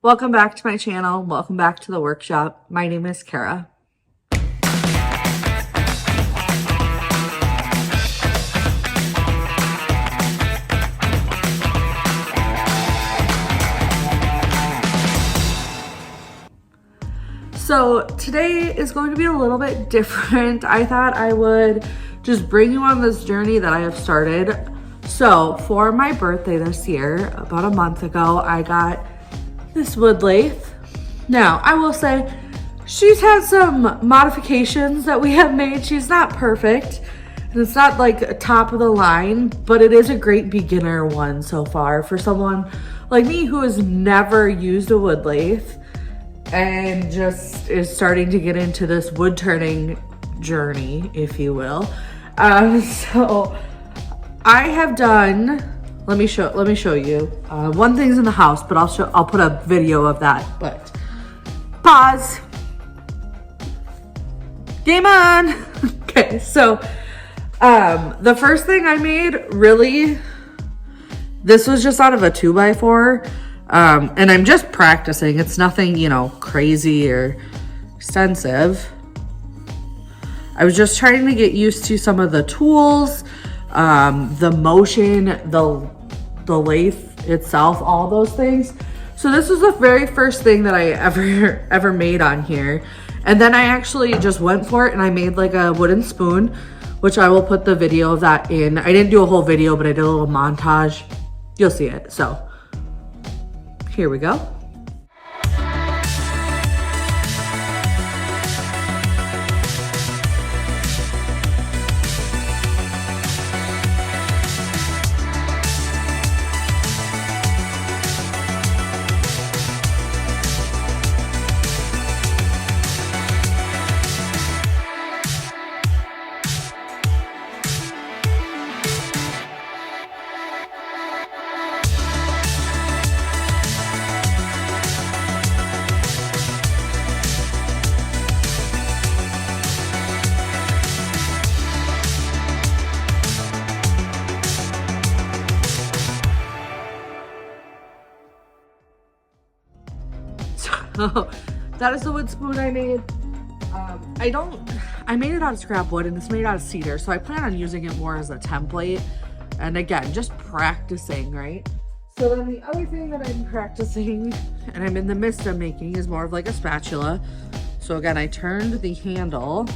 Welcome back to my channel. Welcome back to the workshop. My name is Kara. So today is going to be a little bit different. I thought I would just bring you on this journey that I have started. So for my birthday this year, about a month ago, I got this wood lathe. Now, I will say she's had some modifications that we have made. She's not perfect, and it's not like top of the line, but it is a great beginner one so far for someone like me who has never used a wood lathe and just is starting to get into this wood turning journey, if you will. So I have done, let me show you. One thing's in the house, but I'll put a video of that. But pause. Game on. Okay, so the first thing I made, really, this was just out of a 2x4. And I'm just practicing. It's nothing, crazy or extensive. I was just trying to get used to some of the tools, the motion, the lathe itself, all those things. So this was the very first thing that I ever made on here. And then I actually just went for it and I made like a wooden spoon, which I will put the video of that in. I didn't do a whole video, but I did a little montage. You'll see it. So here we go. So that is the wood spoon I made. I made it out of scrap wood and it's made out of cedar, so I plan on using it more as a template. And again, just practicing, right? So then the other thing that I'm practicing and I'm in the midst of making is more of like a spatula. So again, I turned the handle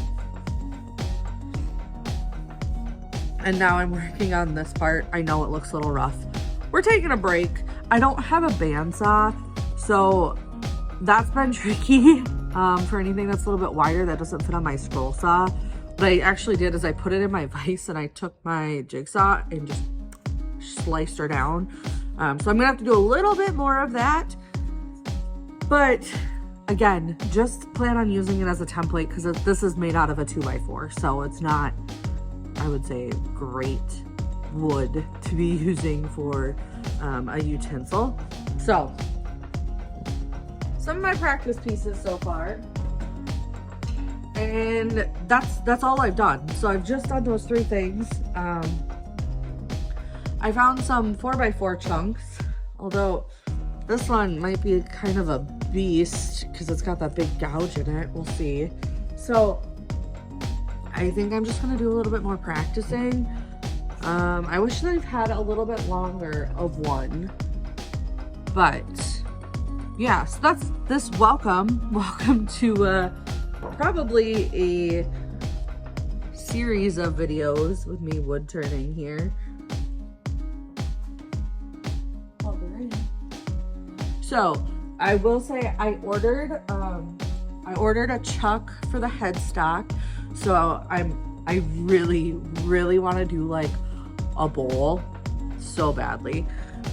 and now I'm working on this part. I know it looks a little rough. We're taking a break. I don't have a bandsaw, so that's been tricky for anything that's a little bit wider that doesn't fit on my scroll saw. What I actually did is I put it in my vise and I took my jigsaw and just sliced her down. So I'm gonna have to do a little bit more of that. But again, just plan on using it as a template because this is made out of a 2x4. So it's not, I would say, great wood to be using for a utensil. So some of my practice pieces so far, and that's all I've done. So I've just done those three things. I found some 4x4 chunks, although this one might be kind of a beast because it's got that big gouge in it. We'll see. So I think I'm just gonna do a little bit more practicing. I wish that I've had a little bit longer of one, but yeah, so that's this. Welcome to probably a series of videos with me wood turning here. So I will say I ordered a chuck for the headstock. So I really want to do like a bowl so badly.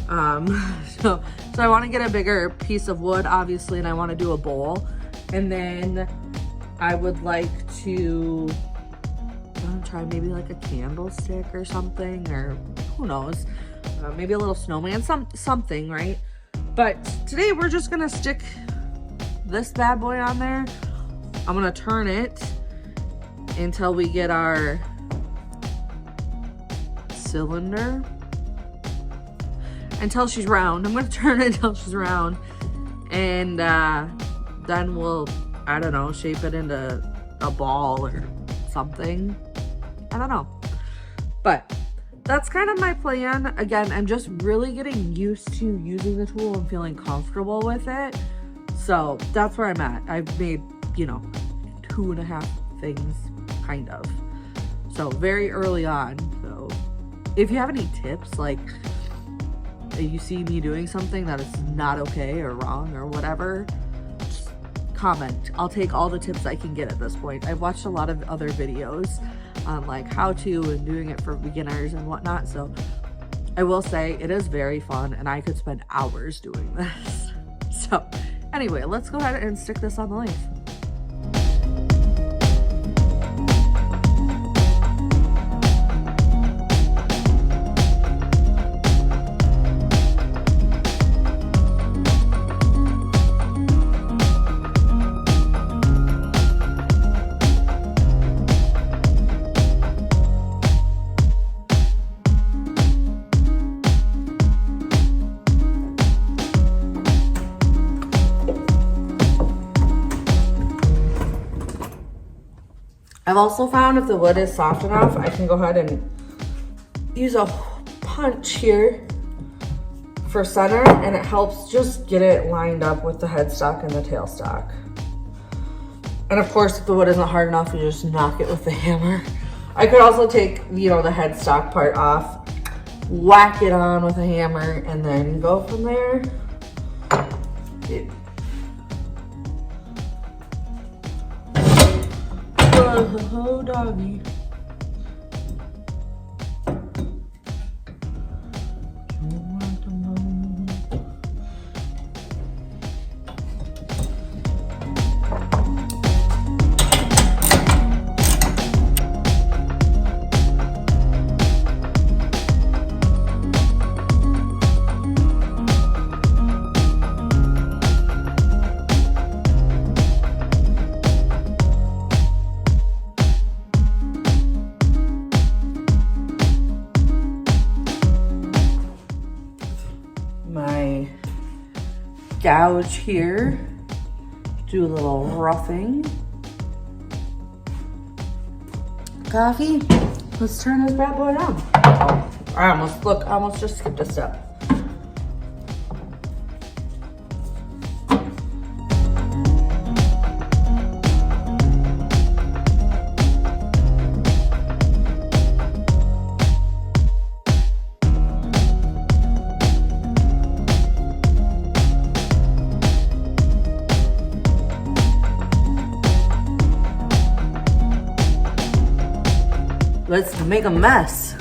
So I want to get a bigger piece of wood, obviously, and I want to do a bowl. And then I would like to try maybe like a candlestick or something, or who knows, maybe a little snowman, something, right? But today we're just gonna stick this bad boy on there. I'm gonna turn it until we get our cylinder, until she's round. I'm gonna turn it until she's round, And then we'll, I don't know, shape it into a ball or something. I don't know. But that's kind of my plan. Again, I'm just really getting used to using the tool and feeling comfortable with it. So that's where I'm at. I've made, you know, 2.5 things, kind of. So very early on. So if you have any tips, like you see me doing something that is not okay or wrong or whatever, just comment. I'll take all the tips I can get at this point. I've watched a lot of other videos on like how to and doing it for beginners and whatnot. So I will say it is very fun and I could spend hours doing this. So anyway, let's go ahead and stick this on the lathe. I've also found if the wood is soft enough, I can go ahead and use a punch here for center, and it helps just get it lined up with the headstock and the tailstock. And of course, if the wood isn't hard enough, you just knock it with the hammer. I could also take, you know, the headstock part off, whack it on with a hammer, and then go from there. Oh, doggy. My gouge here, do a little roughing. Coffee, let's turn this bad boy on. Oh, I almost just skipped a step. Let's make a mess.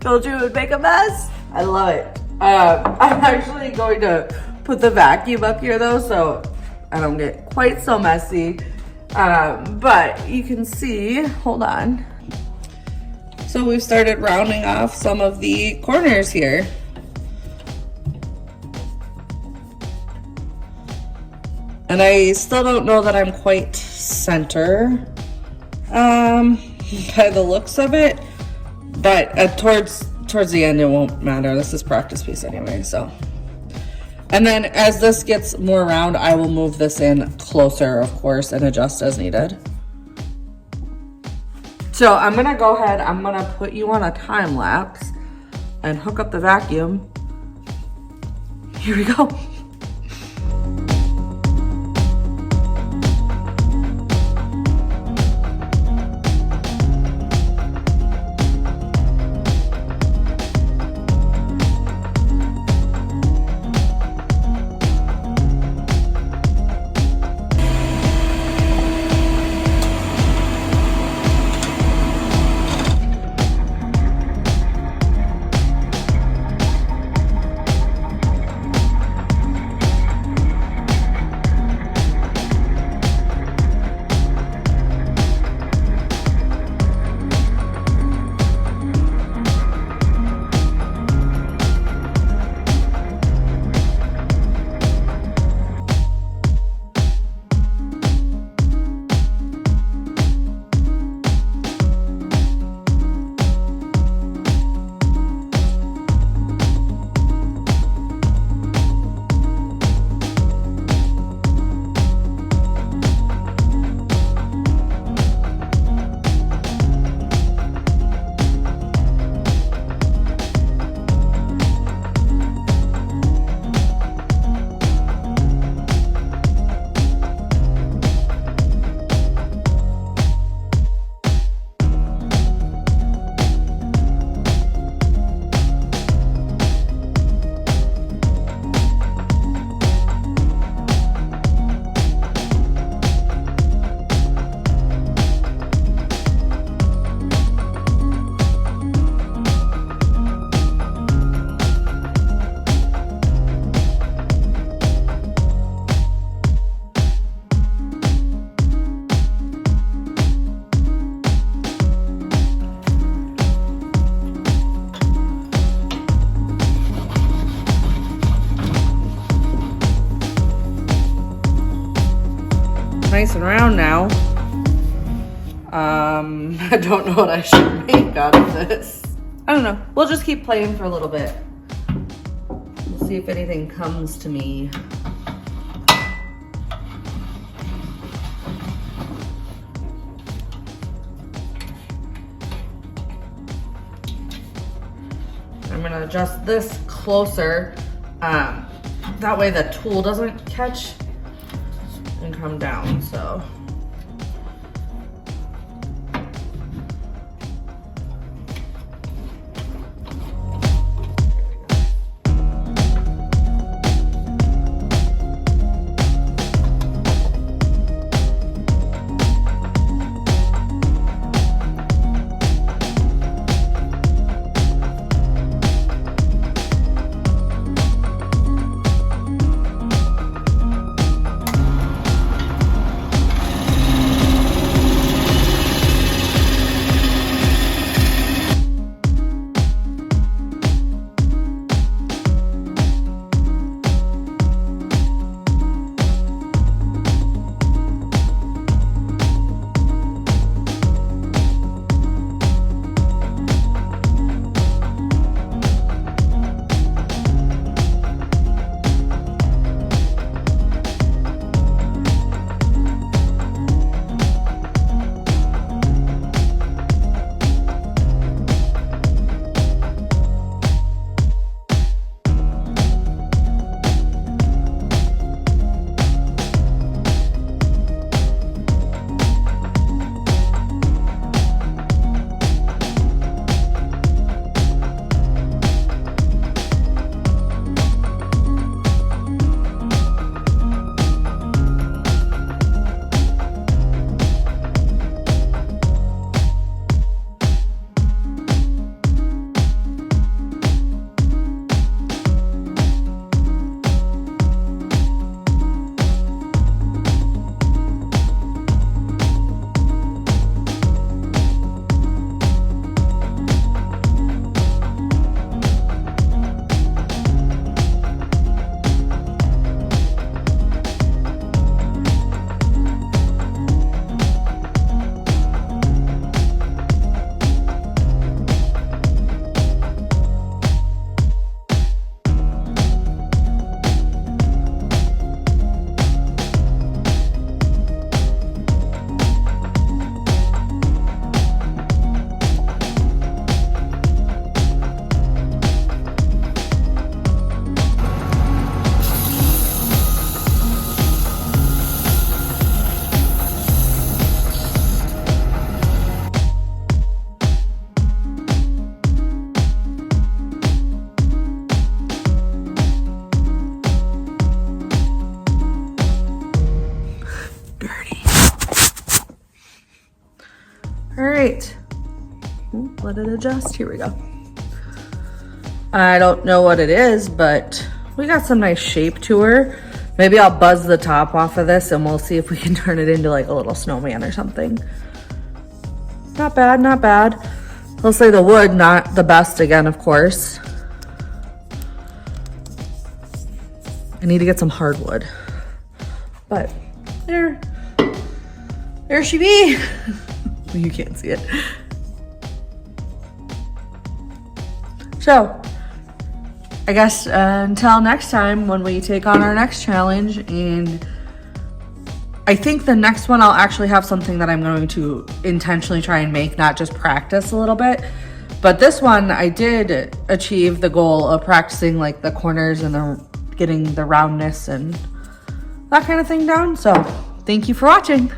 Told you it would make a mess. I love it. I'm actually going to put the vacuum up here though, so I don't get quite so messy. But you can see, hold on. So we've started rounding off some of the corners here. And I still don't know that I'm quite center by the looks of it, but towards the end it won't matter. This is practice piece anyway, so. And then as this gets more round, I will move this in closer, of course, and adjust as needed. So I'm gonna go ahead, I'm gonna put you on a time lapse and hook up the vacuum. Here we go. Nice and round now. I don't know what I should make out of this. I don't know. We'll just keep playing for a little bit. We'll see if anything comes to me. I'm gonna adjust this closer. That way the tool doesn't catch and come down, so. right. Let it adjust. Here we go. I don't know what it is, but we got some nice shape to her. Maybe I'll buzz the top off of this and we'll see if we can turn it into like a little snowman or something. Not bad, not bad. I'll say the wood, not the best again, of course. I need to get some hardwood. But there she be. You can't see it. So, I guess until next time when we take on our next challenge, and I think the next one I'll actually have something that I'm going to intentionally try and make, not just practice a little bit. But this one I did achieve the goal of practicing like the corners and getting the roundness and that kind of thing down. So thank you for watching.